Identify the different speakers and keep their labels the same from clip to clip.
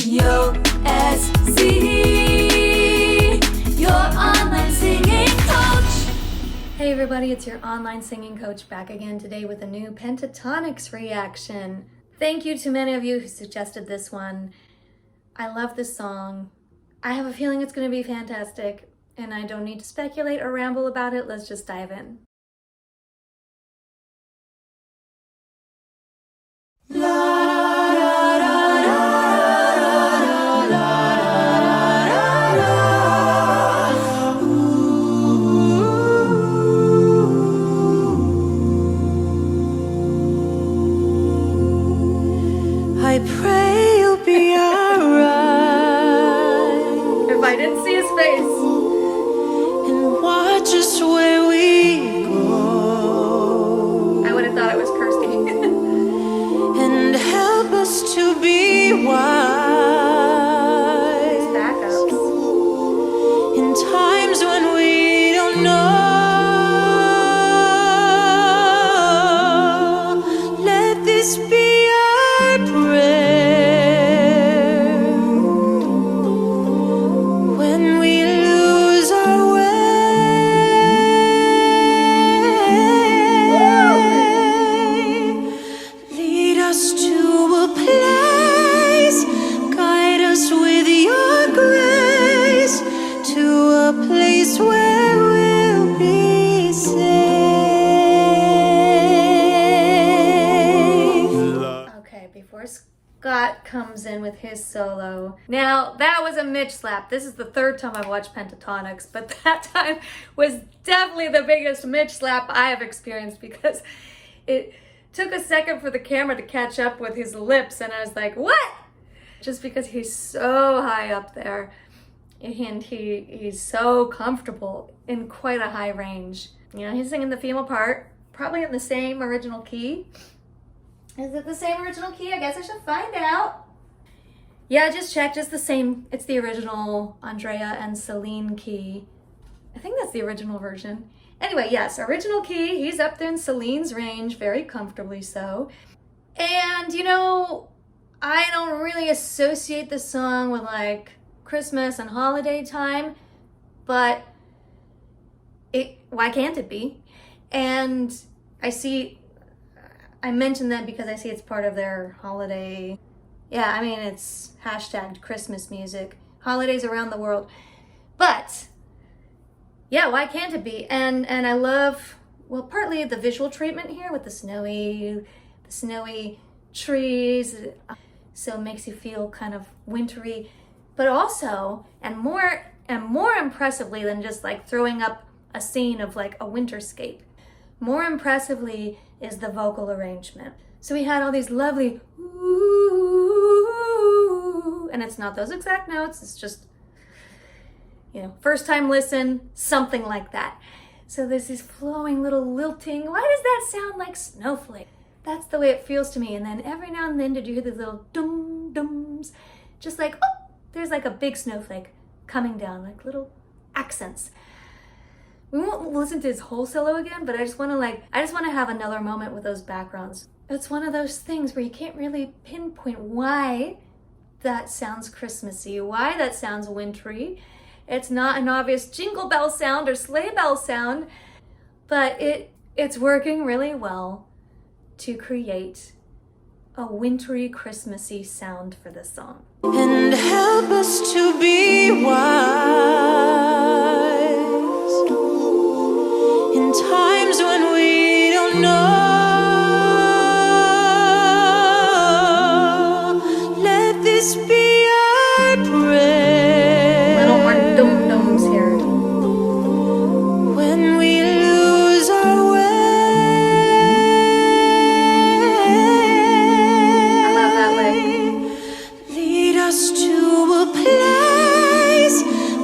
Speaker 1: Yo SC, your online singing coach.
Speaker 2: Hey everybody, it's your online singing coach back again today with a new Pentatonix reaction. Thank you to many of you who suggested this one. I love this song. I have a feeling it's going to be fantastic, and I don't need to speculate or ramble about it. Let's just dive in.
Speaker 3: I pray you'll be alright.
Speaker 2: If I didn't see his face.
Speaker 3: And watch us where we go.
Speaker 2: I would have thought it was Kirsty.
Speaker 3: And help us to be wise.
Speaker 2: Backups.
Speaker 3: In times when we don't know. Let this be when we lose our way. Lead us to a place, guide us with your grace, to a place where we'll be safe.
Speaker 2: Okay, before Scott comes in with his solo. Now, that was a Mitch slap. This is the third time I've watched Pentatonix, but that time was definitely the biggest Mitch slap I have experienced because it took a second for the camera to catch up with his lips, and I was like, what? Just because he's so high up there, and he's so comfortable in quite a high range. You know, he's singing the female part, probably in the same original key. Is it the same original key? I guess I should find out. Yeah, I just checked. It's the same. It's the original Andrea and Celine key. I think that's the original version. Anyway, yes, original key. He's up there in Celine's range, very comfortably so. And, you know, I don't really associate this song with, like, Christmas and holiday time, but why can't it be? And I mentioned that because I see it's part of their holiday. Yeah, I mean, it's hashtagged Christmas music, holidays around the world. But yeah, why can't it be? And I love, well, partly the visual treatment here with the snowy trees. So it makes you feel kind of wintry, but also, and more impressively than just like throwing up a scene of like a winterscape, more impressively is the vocal arrangement. So we had all these lovely ooh, and it's not those exact notes, it's just, you know, first time listen, something like that. So there's this flowing little lilting, why does that sound like snowflake? That's the way it feels to me. And then every now and then, did you hear these little dum-dums? Just like, oh, there's like a big snowflake coming down, like little accents. We won't listen to his whole solo again, but I just want to have another moment with those backgrounds. It's one of those things where you can't really pinpoint why that sounds Christmassy, why that sounds wintry. It's not an obvious jingle bell sound or sleigh bell sound, but it's working really well to create a wintry, Christmassy sound for this song.
Speaker 3: And help us to be wise. In times when we don't know, let this be our prayer.
Speaker 2: Little more dum-dums here.
Speaker 3: When we lose our way,
Speaker 2: I love that lick.
Speaker 3: lead us to a place,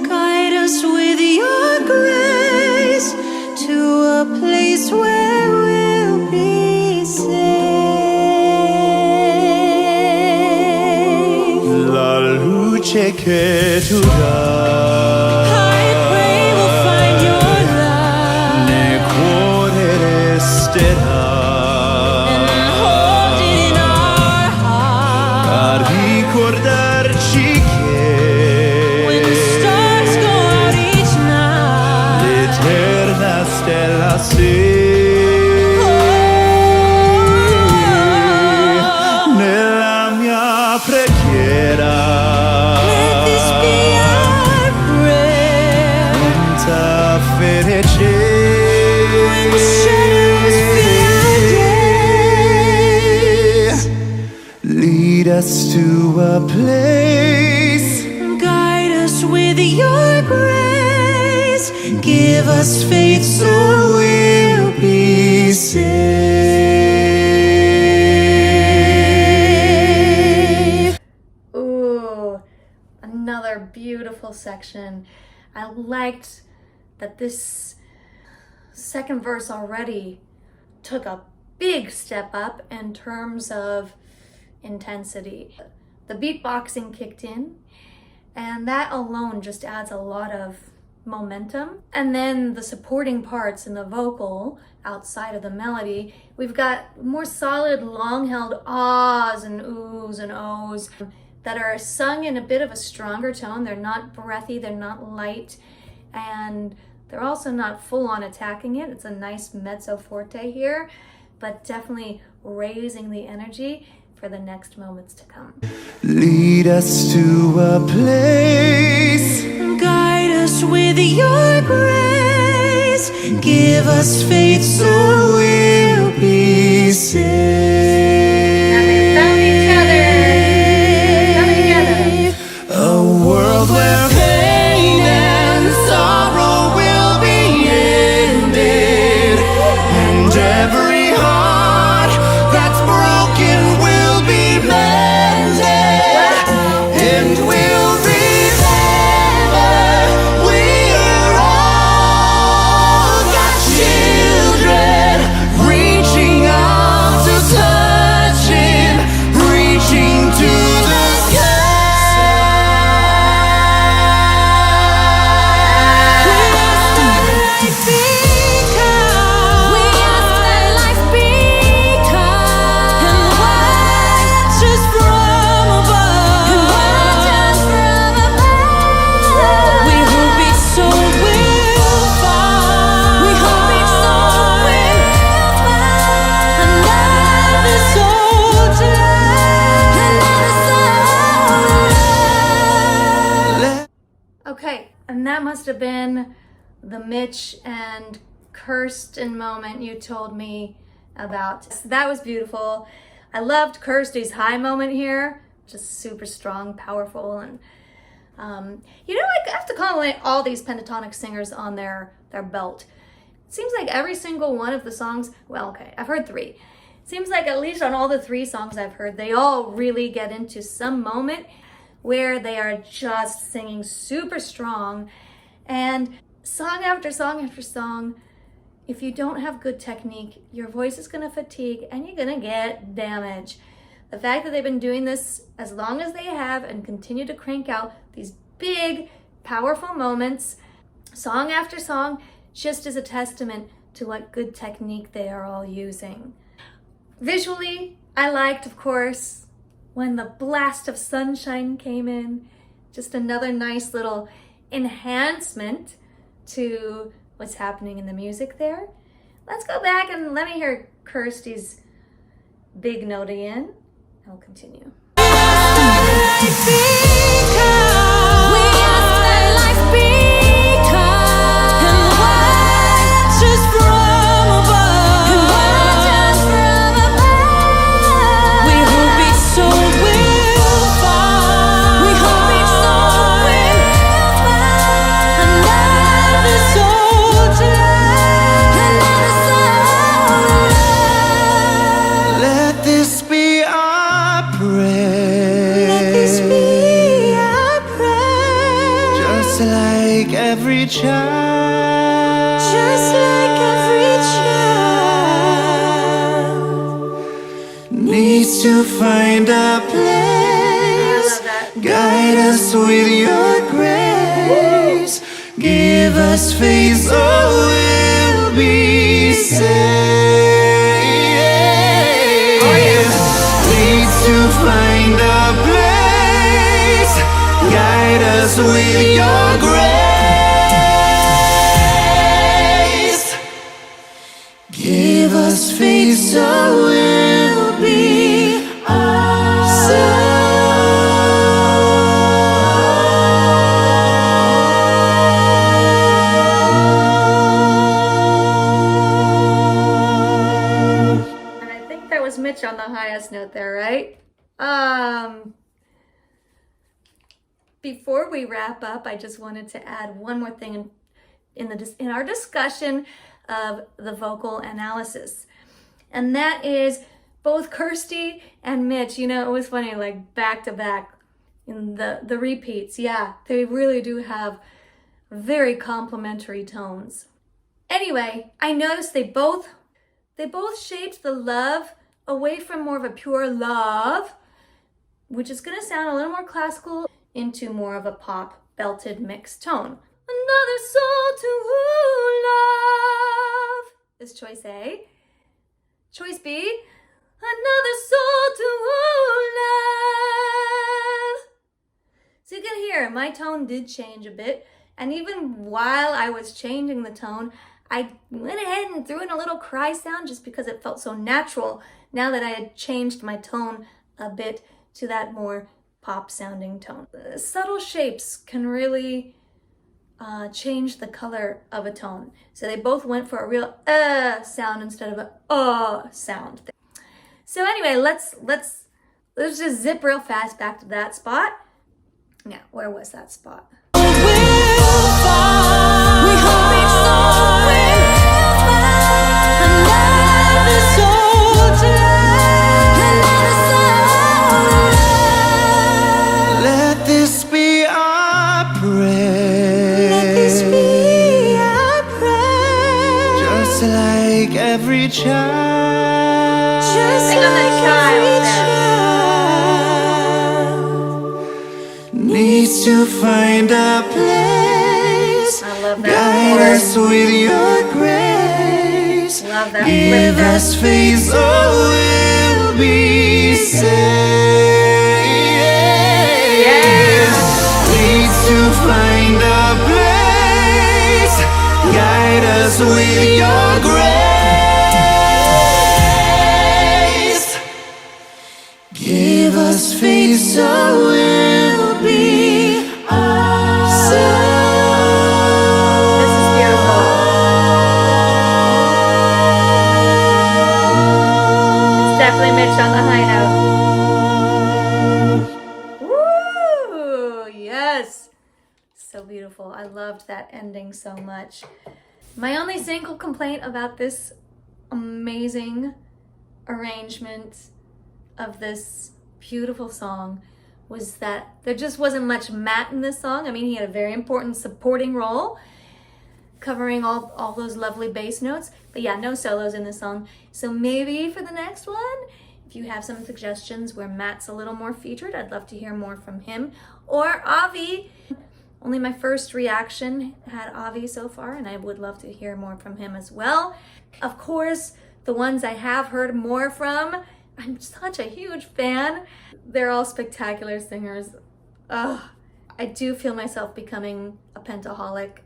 Speaker 3: guide us with your grace, to a place where we'll be safe.
Speaker 4: La luce che tu dai,
Speaker 3: I pray we'll find your love
Speaker 4: nel cuore resterà.
Speaker 3: and hold it in our heart.
Speaker 4: A ricordarci
Speaker 3: When the
Speaker 4: che
Speaker 3: stars go out each night,
Speaker 4: l'eterna stella sei nella mia preghiera.
Speaker 3: let this be our prayer.
Speaker 4: Quanta felice
Speaker 3: When the shadows fill our days,
Speaker 4: lead us to a place.
Speaker 3: guide us with your grace. Give us faith so we'll be saved.
Speaker 2: Ooh, another beautiful section. I liked that this second verse already took a big step up in terms of intensity. The beatboxing kicked in, and that alone just adds a lot of momentum. And then the supporting parts in the vocal outside of the melody, we've got more solid, long-held ahs and oohs and ohs that are sung in a bit of a stronger tone. They're not breathy, they're not light, and they're also not full-on attacking it. It's a nice mezzo forte here, but definitely raising the energy for the next moments to come.
Speaker 4: Lead us to a place.
Speaker 3: Guide us with your grace. Give us faith so we'll be saved.
Speaker 2: Now they found each other. Coming together.
Speaker 4: A world where pain and sorrow will be ended, and every heart that's broken will be mended, and we'll remember we are all God's children, reaching out to touch Him, reaching to the
Speaker 2: Okay, and that must have been the Mitch and Kirsten moment you told me about. That was beautiful. I loved Kirsty's high moment here. Just super strong, powerful, and you know, I have to compliment all these pentatonic singers on their belt. It seems like every single one of the songs, well, okay, I've heard 3. It seems like at least on all the 3 songs I've heard, they all really get into some moment where they are just singing super strong, and song after song after song, if you don't have good technique, your voice is gonna fatigue and you're gonna get damage. The fact that they've been doing this as long as they have and continue to crank out these big, powerful moments, song after song, just is a testament to what good technique they are all using. Visually, I liked, of course, when the blast of sunshine came in. Just another nice little enhancement to what's happening in the music there. Let's go back and let me hear Kirsty's big note again. I'll continue.
Speaker 4: Every child,
Speaker 3: just like every child,
Speaker 4: needs to find a place. Guide us with your grace. Give us faith so we'll be saved. Needs to find a place. us with your grace. Give us faith so we'll be
Speaker 2: Mitch on the highest note there, right? Before we wrap up, I just wanted to add one more thing in our discussion of the vocal analysis, and that is both Kirsty and Mitch. You know, it was funny, like back to back in the repeats. Yeah, they really do have very complementary tones. Anyway, I noticed they both shaped the love away from more of a pure love, which is going to sound a little more classical, into more of a pop belted mixed tone. Another soul to love is choice A. Choice B, another soul to love. So you can hear my tone did change a bit, and even while I was changing the tone, I went ahead and threw in a little cry sound just because it felt so natural now that I had changed my tone a bit to that more pop sounding tone. Subtle shapes can really change the color of a tone. So they both went for a real sound instead of a sound. So anyway, let's just zip real fast back to that spot. Now, where was that spot?
Speaker 4: Every child,
Speaker 2: Sing on the child
Speaker 4: needs to find a place.
Speaker 2: I love that.
Speaker 4: Guide us with your grace.
Speaker 2: Love that.
Speaker 4: Give us faith so we'll be saved.
Speaker 2: Yeah.
Speaker 4: Needs to find a place. Guide us with your grace. Give us faith so we'll be
Speaker 2: This is beautiful. It's definitely Mitch on the high note. Woo! Yes. So beautiful. I loved that ending so much. My only single complaint about this amazing arrangement of this beautiful song was that there just wasn't much Matt in this song. I mean, he had a very important supporting role covering all those lovely bass notes, but yeah, no solos in this song. So maybe for the next one, if you have some suggestions where Matt's a little more featured, I'd love to hear more from him. Or Avi. Only my first reaction had Avi so far, and I would love to hear more from him as well. Of course, the ones I have heard more from, I'm such a huge fan. They're all spectacular singers. Ugh, I do feel myself becoming a pentaholic.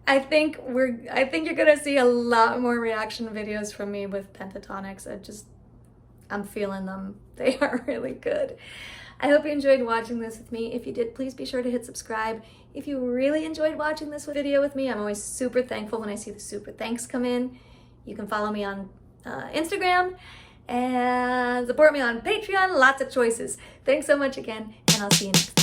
Speaker 2: I think you're gonna see a lot more reaction videos from me with Pentatonix. I'm feeling them. They are really good. I hope you enjoyed watching this with me. If you did, please be sure to hit subscribe. If you really enjoyed watching this video with me, I'm always super thankful when I see the super thanks come in. You can follow me on Instagram and support me on Patreon. Lots of choices. Thanks so much again, and I'll see you next time.